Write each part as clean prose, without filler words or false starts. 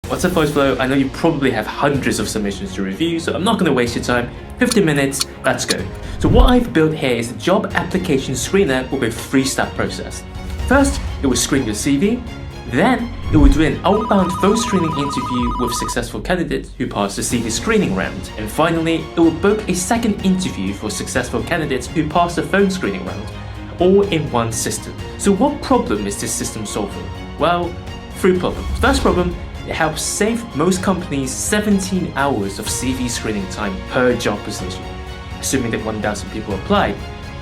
What's up, Voiceflow? I know you probably have hundreds of submissions to review, so I'm not going to waste your time. 15 minutes, let's go. So what I've built here is a job application screener with a three-step process. First, it will screen your CV. Then, it will do an outbound phone screening interview with successful candidates who pass the CV screening round. And finally, it will book a second interview for successful candidates who pass the phone screening round, all in one system. So what problem is this system solving? Well, 3 problems. First problem, it helps save most companies 17 hours of CV screening time per job position. Assuming that 1,000 people applied,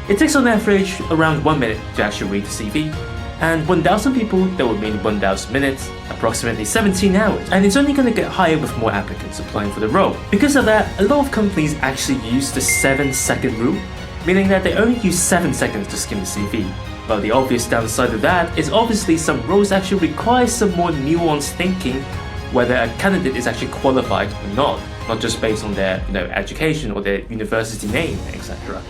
it takes on average around 1 minute to actually read the CV, and 1,000 people, that would mean 1,000 minutes, approximately 17 hours. And it's only going to get higher with more applicants applying for the role. Because of that, a lot of companies actually use the 7-second rule, meaning that they only use 7 seconds to skim the CV. Well, the obvious downside of that is obviously some roles actually require some more nuanced thinking whether a candidate is actually qualified or not just based on their education or their university name, etc.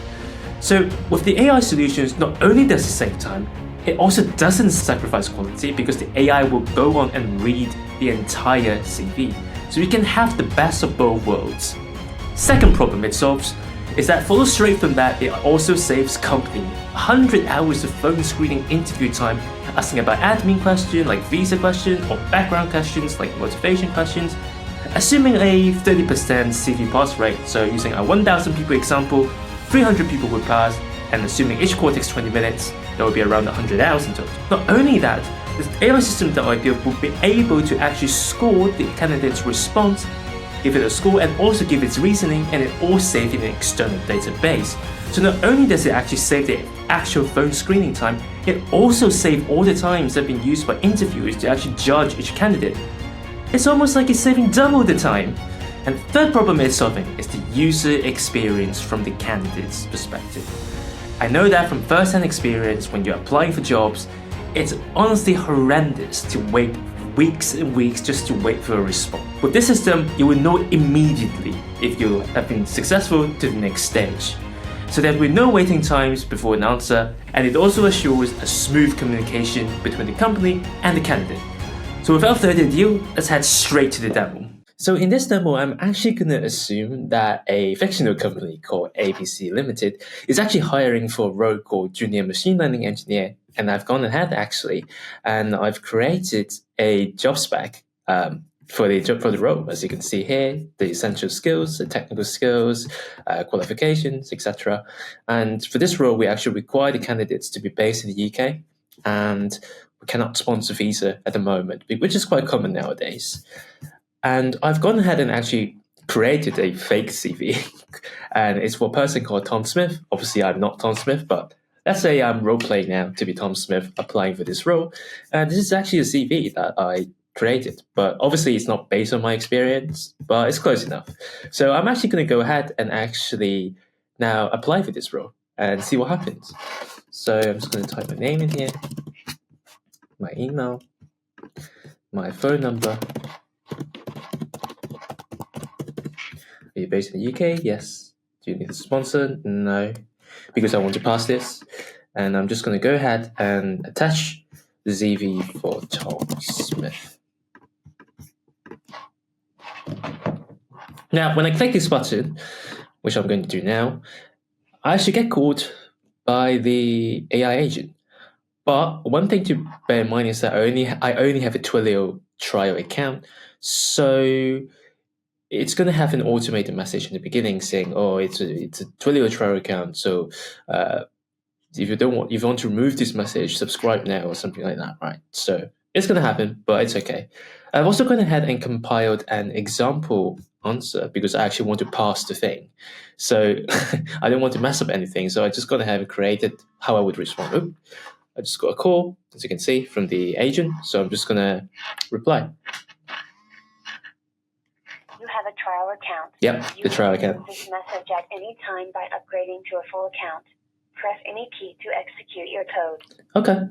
So with the AI solutions, not only does it save time, it also doesn't sacrifice quality because the AI will go on and read the entire CV. So you can have the best of both worlds. Second problem it solves is that follows straight from that, it also saves company 100 hours of phone screening interview time asking about admin questions like visa questions or background questions like motivation questions. Assuming a 30% CV pass rate, so using a 1,000 people example, 300 people would pass, and assuming each call takes 20 minutes, that would be around 100 hours in total. Not only that, the AI system that I built will be able to actually score the candidate's response, give it a score, and also give its reasoning, and it all saved in an external database. So not only does it actually save the actual phone screening time, it also saves all the times that have been used by interviewers to actually judge each candidate. It's almost like it's saving double the time. And the third problem it's solving is the user experience from the candidate's perspective. I know that from first-hand experience when you're applying for jobs, it's honestly horrendous to wait weeks and weeks just to wait for a response. With this system, you will know immediately if you have been successful to the next stage. So there will be no waiting times before an answer, and it also assures a smooth communication between the company and the candidate. So without further ado, let's head straight to the demo. So in this demo, I'm actually going to assume that a fictional company called ABC Limited is actually hiring for a role called Junior Machine Learning Engineer. And I've gone ahead actually, and I've created a job spec for the role. As you can see here, the essential skills, the technical skills, qualifications, etc. And for this role, we actually require the candidates to be based in the UK, and we cannot sponsor visa at the moment, which is quite common nowadays. And I've gone ahead and actually created a fake CV, and it's for a person called Tom Smith. Obviously, I'm not Tom Smith, but let's say I'm role-playing now to be Tom Smith applying for this role. And this is actually a CV that I created, but obviously it's not based on my experience, but it's close enough. So I'm actually going to go ahead and actually now apply for this role and see what happens. So I'm just going to type my name in here, my email, my phone number. Are you based in the UK? Yes. Do you need a sponsor? No, because I want to pass this. And I'm just going to go ahead and attach the CV for Tom Smith. Now, when I click this button, which I'm going to do now, I should get called by the AI agent. But one thing to bear in mind is that I only have a Twilio trial account, so it's going to have an automated message in the beginning saying, "Oh, it's a Twilio trial account, so if you want to remove this message, subscribe now," or something like that, right? So it's going to happen, but it's okay. I've also gone ahead and compiled an example answer because I actually want to pass the thing. So I don't want to mess up anything. So I just gone ahead and created how I would respond. I just got a call, as you can see, from the agent. So I'm just going to reply. You have a trial account. Yep, the trial account. You can use this message at any time by upgrading to a full account. Press any key to execute your code. Okay.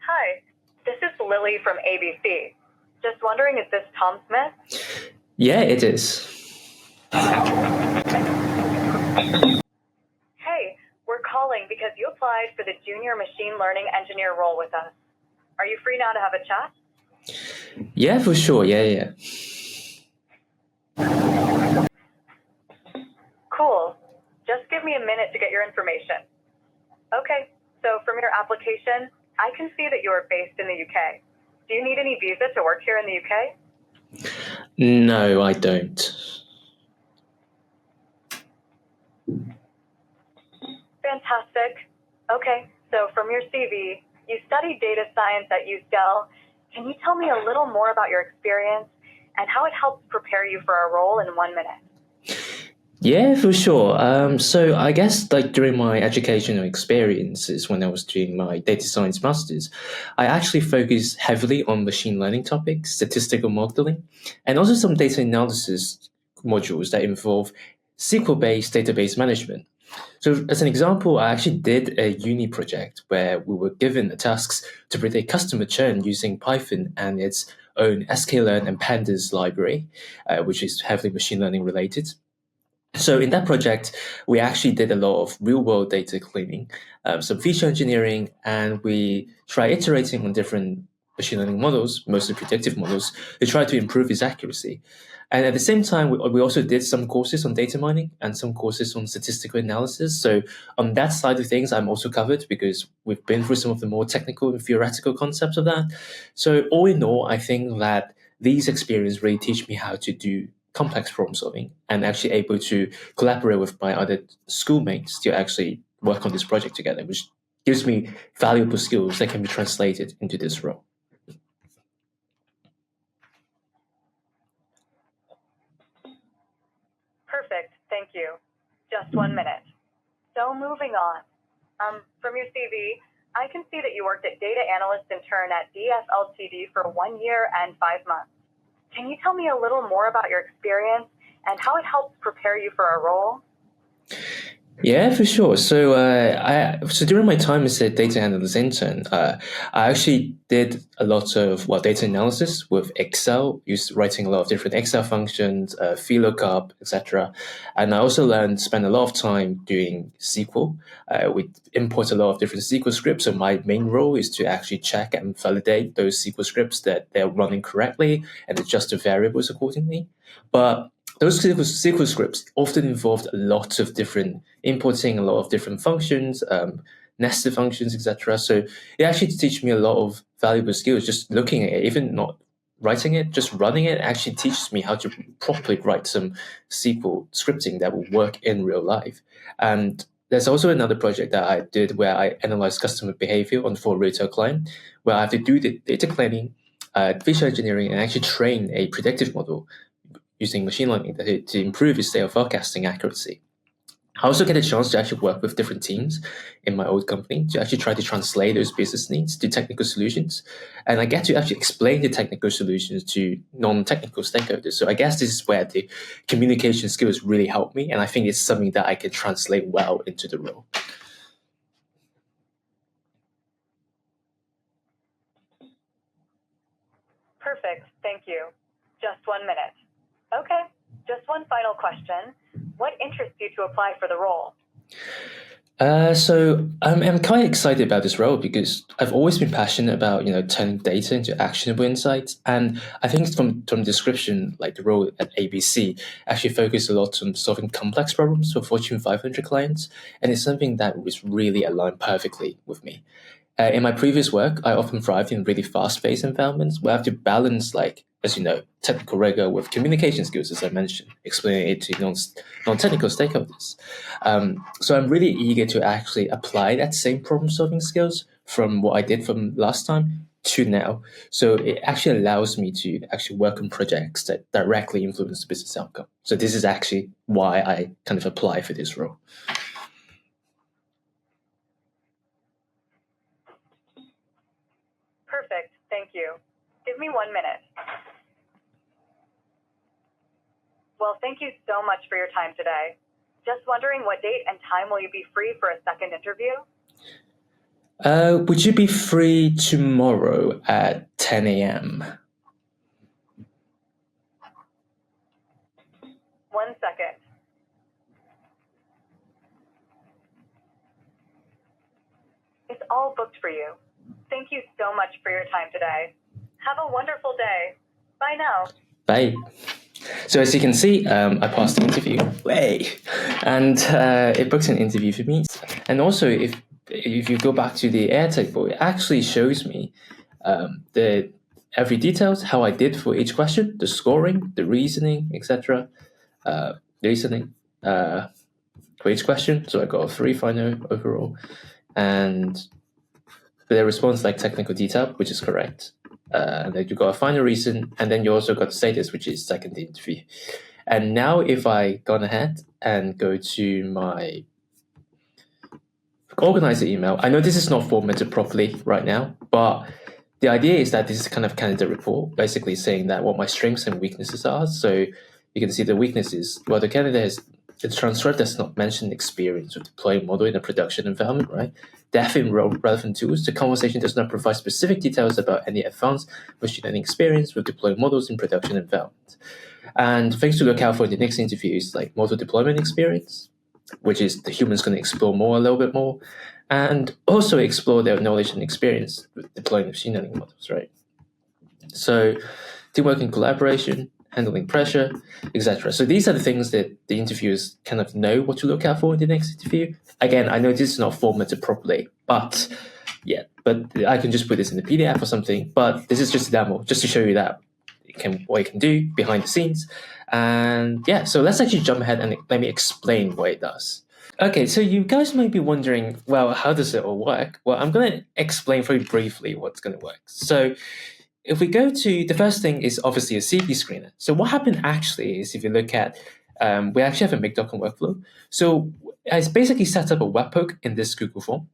Hi, this is Lily from ABC. Just wondering, is this Tom Smith? Yeah, it is. Hey, we're calling because you applied for the junior machine learning engineer role with us. Are you free now to have a chat? Yeah, for sure. Yeah. Cool. Just give me a minute to get your information. Okay, so from your application, I can see that you are based in the UK. Do you need any visa to work here in the UK? No, I don't. Fantastic. Okay, so from your CV, you studied data science at UCL. Can you tell me a little more about your experience and how it helps prepare you for a role in 1 minute? Yeah, for sure. So I guess like during my educational experiences when I was doing my data science masters, I actually focused heavily on machine learning topics, statistical modeling, and also some data analysis modules that involve SQL-based database management. So as an example, I actually did a uni project where we were given the tasks to predict customer churn using Python and its own sklearn and pandas library, which is heavily machine learning related. So in that project, we actually did a lot of real-world data cleaning, some feature engineering, and we try iterating on different machine learning models, mostly predictive models, to try to improve its accuracy. And at the same time, we also did some courses on data mining and some courses on statistical analysis. So on that side of things, I'm also covered because we've been through some of the more technical and theoretical concepts of that. So all in all, I think that these experiences really teach me how to do complex problem solving and actually able to collaborate with my other schoolmates to actually work on this project together, which gives me valuable skills that can be translated into this role. Perfect, thank you. Just 1 minute. So moving on. From your CV, I can see that you worked at data analyst intern at DS Ltd for 1 year and 5 months. Can you tell me a little more about your experience and how it helps prepare you for a role? Yeah, for sure. So during my time as a data analyst intern, I actually did a lot of data analysis with Excel, used writing a lot of different Excel functions, VLOOKUP, etc. And I also spent a lot of time doing SQL. We import a lot of different SQL scripts. So my main role is to actually check and validate those SQL scripts that they're running correctly and adjust the variables accordingly. But those SQL scripts often involved a lot of different importing, a lot of different functions, nested functions, etc. So it actually teaches me a lot of valuable skills. Just looking at it, even not writing it, just running it actually teaches me how to properly write some SQL scripting that will work in real life. And there's also another project that I did where I analyzed customer behavior for a retail client, where I have to do the data cleaning, feature engineering, and actually train a predictive model using machine learning to improve its sales forecasting accuracy. I also get a chance to actually work with different teams in my old company to actually try to translate those business needs to technical solutions. And I get to actually explain the technical solutions to non-technical stakeholders. So I guess this is where the communication skills really help me. And I think it's something that I can translate well into the role. Perfect, thank you. Just 1 minute. Okay, just one final question. What interests you to apply for the role? So I'm quite excited about this role because I've always been passionate about turning data into actionable insights, and I think from the description, like the role at ABC actually focused a lot on solving complex problems for Fortune 500 clients, and it's something that was really aligned perfectly with me. In my previous work, I often thrived in really fast-paced environments where I have to balance, like, as you know, technical rigor with communication skills, as I mentioned, explaining it to non-technical stakeholders. So I'm really eager to actually apply that same problem-solving skills from what I did from last time to now. So it actually allows me to actually work on projects that directly influence the business outcome. So this is actually why I kind of apply for this role. Perfect, thank you. Give me 1 minute. Well, thank you so much for your time today. Just wondering what date and time will you be free for a second interview? Would you be free tomorrow at 10 a.m.? 1 second. all booked for you. Thank you so much for your time today. Have a wonderful day. Bye now. Bye. So as you can see, I passed the interview, and it books an interview for me. And also, if you go back to the AirTag board, it actually shows me the every details, how I did for each question, the scoring, the reasoning, etc. For each question. So I got a 3.50 overall, and the response like technical detail, which is correct. And then you got a final reason, and then you also got the status, which is second interview. And now if I gone ahead and go to my organizer email, I know this is not formatted properly right now, but the idea is that this is kind of candidate report, basically saying that what my strengths and weaknesses are. So you can see the weaknesses. Well, the candidate has the transcript does not mention experience with deploying model in a production environment, right? Depth in relevant tools. The conversation does not provide specific details about any advanced machine learning experience with deploying models in production environment. And things to look out for in the next interview is like model deployment experience, which is the humans going to explore more a little bit more, and also explore their knowledge and experience with deploying machine learning models, right? So teamwork and collaboration, handling pressure, etc. So these are the things that the interviewers kind of know what to look out for in the next interview. Again, I know this is not formatted properly, but I can just put this in the PDF or something. But this is just a demo, just to show you that what it can do behind the scenes. And yeah, so let's actually jump ahead and let me explain what it does. Okay, so you guys might be wondering, well, how does it all work? Well, I'm going to explain very briefly what's going to work. So if we go to the first thing is obviously a CV screener. So what happened actually is if you look at, we actually have a make.com workflow. So I basically set up a webhook in this Google form.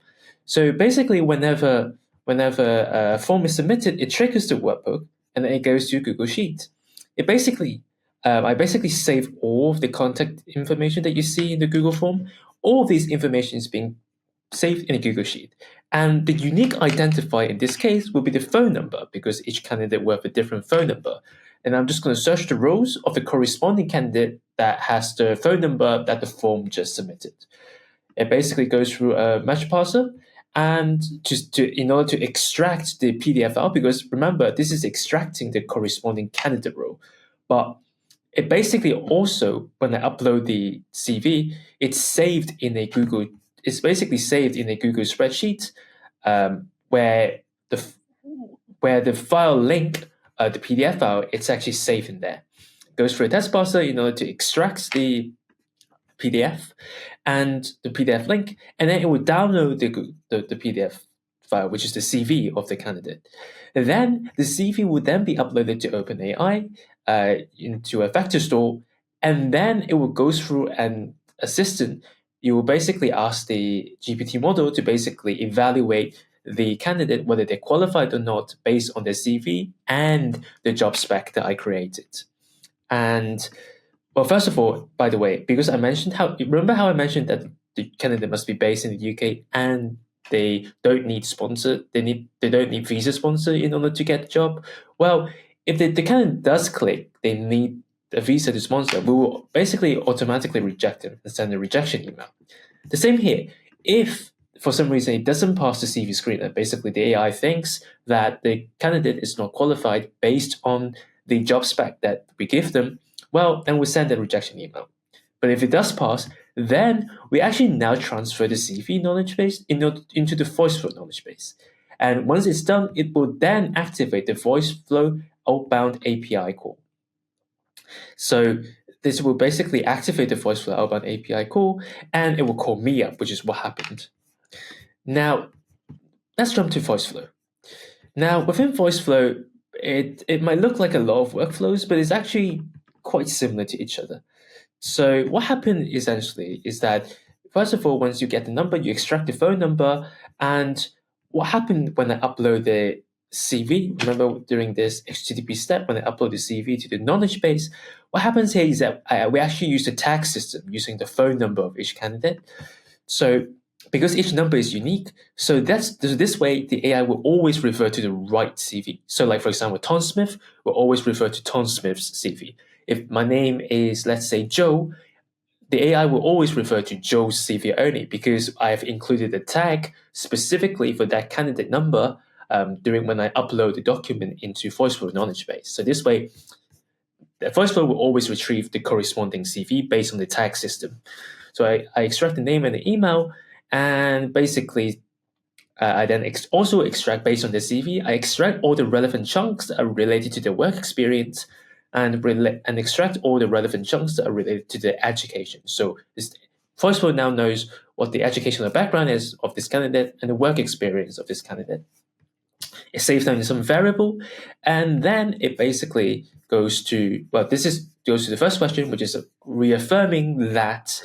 So basically whenever a form is submitted, it triggers the webhook and then it goes to Google Sheet. I basically save all of the contact information that you see in the Google form. All of these information is being saved in a Google Sheet. And the unique identifier in this case will be the phone number because each candidate will have a different phone number. And I'm just going to search the rows of the corresponding candidate that has the phone number that the form just submitted. It basically goes through a match parser and in order to extract the PDF file, because remember, this is extracting the corresponding candidate row. But it basically also, when I upload the CV, it's basically saved in a Google spreadsheet where the file link, the PDF file, it's actually saved in there. It goes through a test parser in order to extract the PDF and the PDF link, and then it will download the PDF file, which is the CV of the candidate. And then the CV will then be uploaded to OpenAI into a vector store, and then it will go through an assistant. You will basically ask the GPT model to basically evaluate the candidate, whether they're qualified or not, based on their CV and the job spec that I created. And well, first of all, by the way, because remember how I mentioned that the candidate must be based in the UK and they don't need sponsor, they don't need visa sponsor in order to get the job. Well, if the candidate does click, they need a visa to sponsor, we will basically automatically reject them and send a rejection email. The same here. If for some reason it doesn't pass the CV screener, basically the AI thinks that the candidate is not qualified based on the job spec that we give them, well, then we send a rejection email. But if it does pass, then we actually now transfer the CV knowledge base into the Voiceflow knowledge base. And once it's done, it will then activate the Voiceflow outbound API call. So this will basically activate the Voiceflow outbound API call, and it will call me up, which is what happened. Now, let's jump to Voiceflow. Now, within Voiceflow, it might look like a lot of workflows, but it's actually quite similar to each other. So what happened essentially is that, first of all, once you get the number, you extract the phone number. And what happened when I upload the CV, remember during this HTTP step, when I upload the CV to the knowledge base, what happens here is that we actually use the tag system using the phone number of each candidate. So because each number is unique, so this way the AI will always refer to the right CV. So like, for example, Tom Smith will always refer to Tom Smith's CV. If my name is, let's say, Joe, the AI will always refer to Joe's CV only because I've included a tag specifically for that candidate number during when I upload the document into Voiceflow knowledge base. So this way, the Voiceflow will always retrieve the corresponding CV based on the tag system. So I extract the name and the email, and basically I then also extract based on the CV. I extract all the relevant chunks that are related to the work experience, and extract all the relevant chunks that are related to the education. So Voiceflow now knows what the educational background is of this candidate and the work experience of this candidate. It saves down in some variable, and then it basically goes to goes to the first question, which is reaffirming that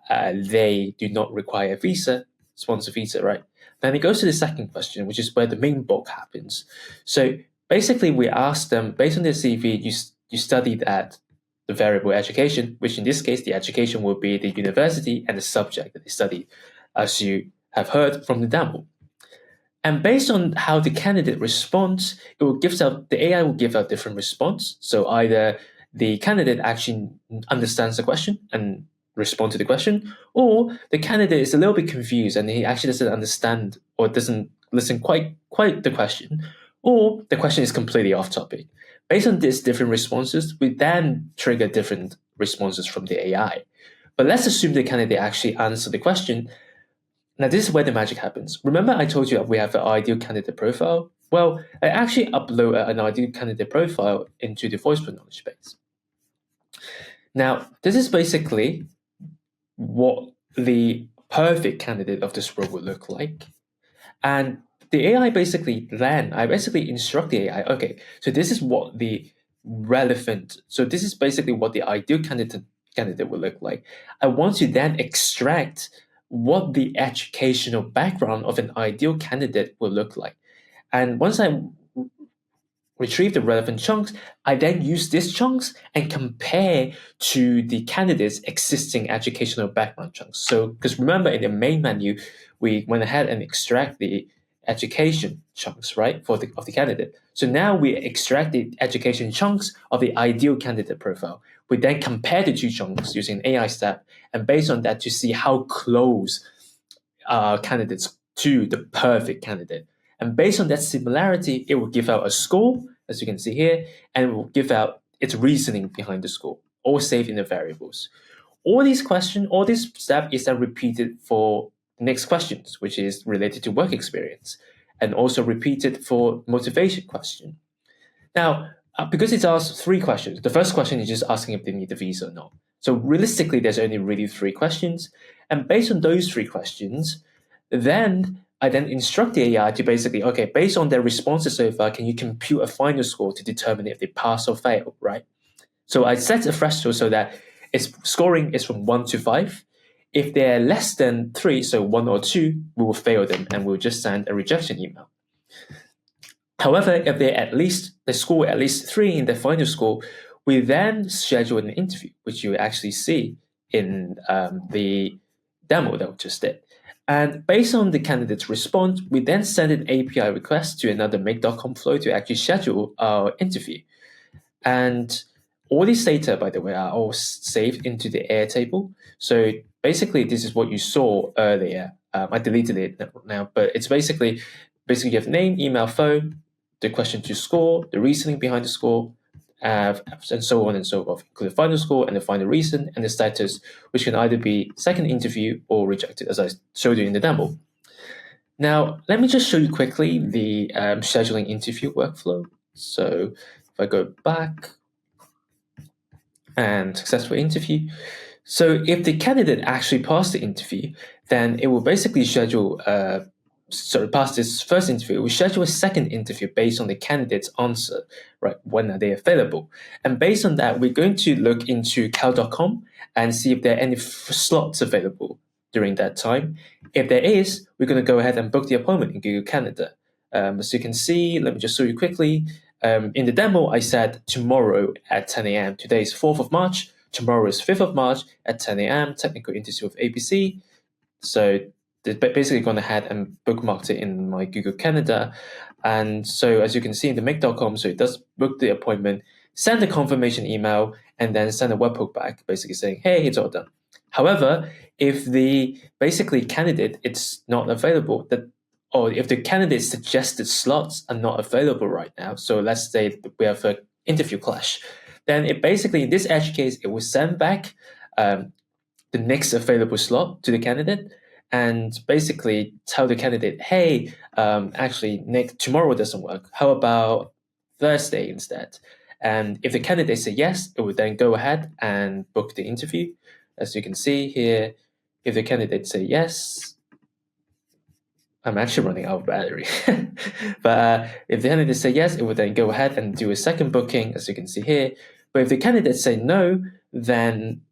they do not require a visa, sponsor visa, right? Then it goes to the second question, which is where the main bulk happens. So basically, we ask them based on their CV, you studied at the variable education, which in this case, the education will be the university and the subject that they studied, as you have heard from the demo. And based on how the candidate responds, the AI will give out different response. So either the candidate actually understands the question and respond to the question, or the candidate is a little bit confused and he actually doesn't understand or doesn't listen quite the question, or the question is completely off topic. Based on these different responses, we then trigger different responses from the AI. But let's assume the candidate actually answered the question. Now, this is where the magic happens. Remember I told you we have an ideal candidate profile? Well, I actually upload an ideal candidate profile into the Voiceflow knowledge base. Now, this is basically what the perfect candidate of this role would look like. And the AI I basically instruct the AI, okay, so this is what the this is basically what the ideal candidate would look like. I want to then extract what the educational background of an ideal candidate will look like. And once I retrieve the relevant chunks, I then use these chunks and compare to the candidate's existing educational background chunks. So, because remember in the main menu, we went ahead and extract the education chunks, right, of the candidate. So now we extract the education chunks of the ideal candidate profile. We then compare the two chunks using an AI step, and based on that to see how close candidates to the perfect candidate. And based on that similarity, it will give out a score, as you can see here, and it will give out its reasoning behind the score, all saved in the variables. All this step is then repeated for the next questions, which is related to work experience, and also repeated for motivation question. Now, because it's asked three questions, the first question is just asking if they need a visa or not. So realistically, there's only really three questions. And based on those three questions, then I then instruct the AI to basically, okay, based on their responses so far, can you compute a final score to determine if they pass or fail, right? So I set a threshold so that its scoring is from 1 to 5. If they're less than 3, so 1 or 2, we will fail them and we'll just send a rejection email. However, if they score at least 3 in their final score, we then schedule an interview, which you actually see in the demo that we just did. And based on the candidate's response, we then send an API request to another make.com flow to actually schedule our interview. And all these data, by the way, are all saved into the Airtable. So basically, this is what you saw earlier. I deleted it now, but it's basically you have name, email, phone, the question to score, the reasoning behind the score, and so on and so forth, include the final score and the final reason and the status, which can either be second interview or rejected, as I showed you in the demo. Now, let me just show you quickly the scheduling interview workflow. So if I go back and successful interview. So if the candidate actually passed the interview, then it will basically schedule past this first interview, we schedule a second interview based on the candidate's answer, right? When are they available? And based on that, we're going to look into cal.com and see if there are any slots available during that time. If there is, we're going to go ahead and book the appointment in Google Calendar. As you can see, let me just show you quickly. In the demo, I said tomorrow at 10 a.m. Today is 4th of March. Tomorrow is 5th of March at 10 a.m. Technical interview with ABC. So they're basically gone ahead and bookmarked it in my Google Calendar. And so as you can see in the make.com, so it does book the appointment, send a confirmation email, and then send a webhook back, basically saying, hey, it's all done. However, if the basically candidate it's not available, or if the candidate's suggested slots are not available right now, so let's say we have an interview clash, then it basically, in this edge case, it will send back the next available slot to the candidate and basically tell the candidate, hey, actually, Nick, tomorrow doesn't work. How about Thursday instead? And if the candidate say yes, it would then go ahead and book the interview. As you can see here, if the candidate say yes, I'm actually running out of battery. But if the candidate say yes, it would then go ahead and do a second booking, as you can see here. But if the candidate say no, then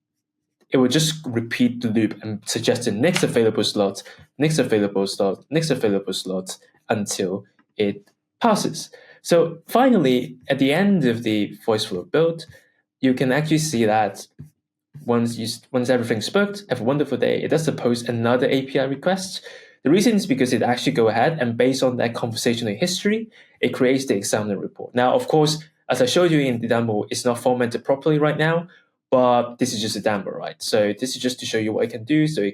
it will just repeat the loop and suggest the next available slot, next available slot, next available slot until it passes. So finally, at the end of the Voiceflow build, you can actually see that once everything's booked, have a wonderful day, it does suppose another API request. The reason is because it actually go ahead and based on that conversational history, it creates the examiner report. Now, of course, as I showed you in the demo, it's not formatted properly right now, but this is just a demo, right? So this is just to show you what it can do. So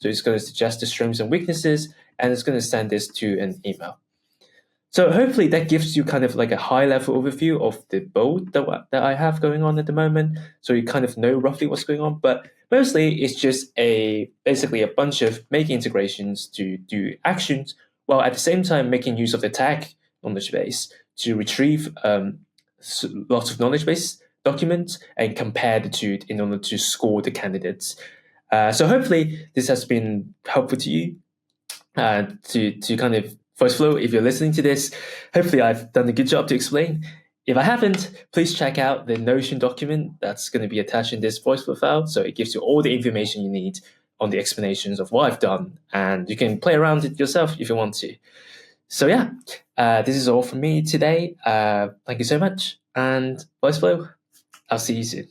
it's going to suggest the strengths and weaknesses, and it's going to send this to an email. So hopefully that gives you kind of like a high level overview of the build that I have going on at the moment. So you kind of know roughly what's going on, but mostly it's just basically a bunch of making integrations to do actions while at the same time making use of the tag knowledge base to retrieve lots of knowledge base documents and compare the two in order to score the candidates. So hopefully this has been helpful to you to kind of Voiceflow. If you're listening to this, hopefully I've done a good job to explain. If I haven't, please check out the Notion document that's going to be attached in this Voiceflow file. So it gives you all the information you need on the explanations of what I've done, and you can play around it yourself if you want to. So yeah, this is all from me today. Thank you so much, and Voiceflow, I'll see you soon.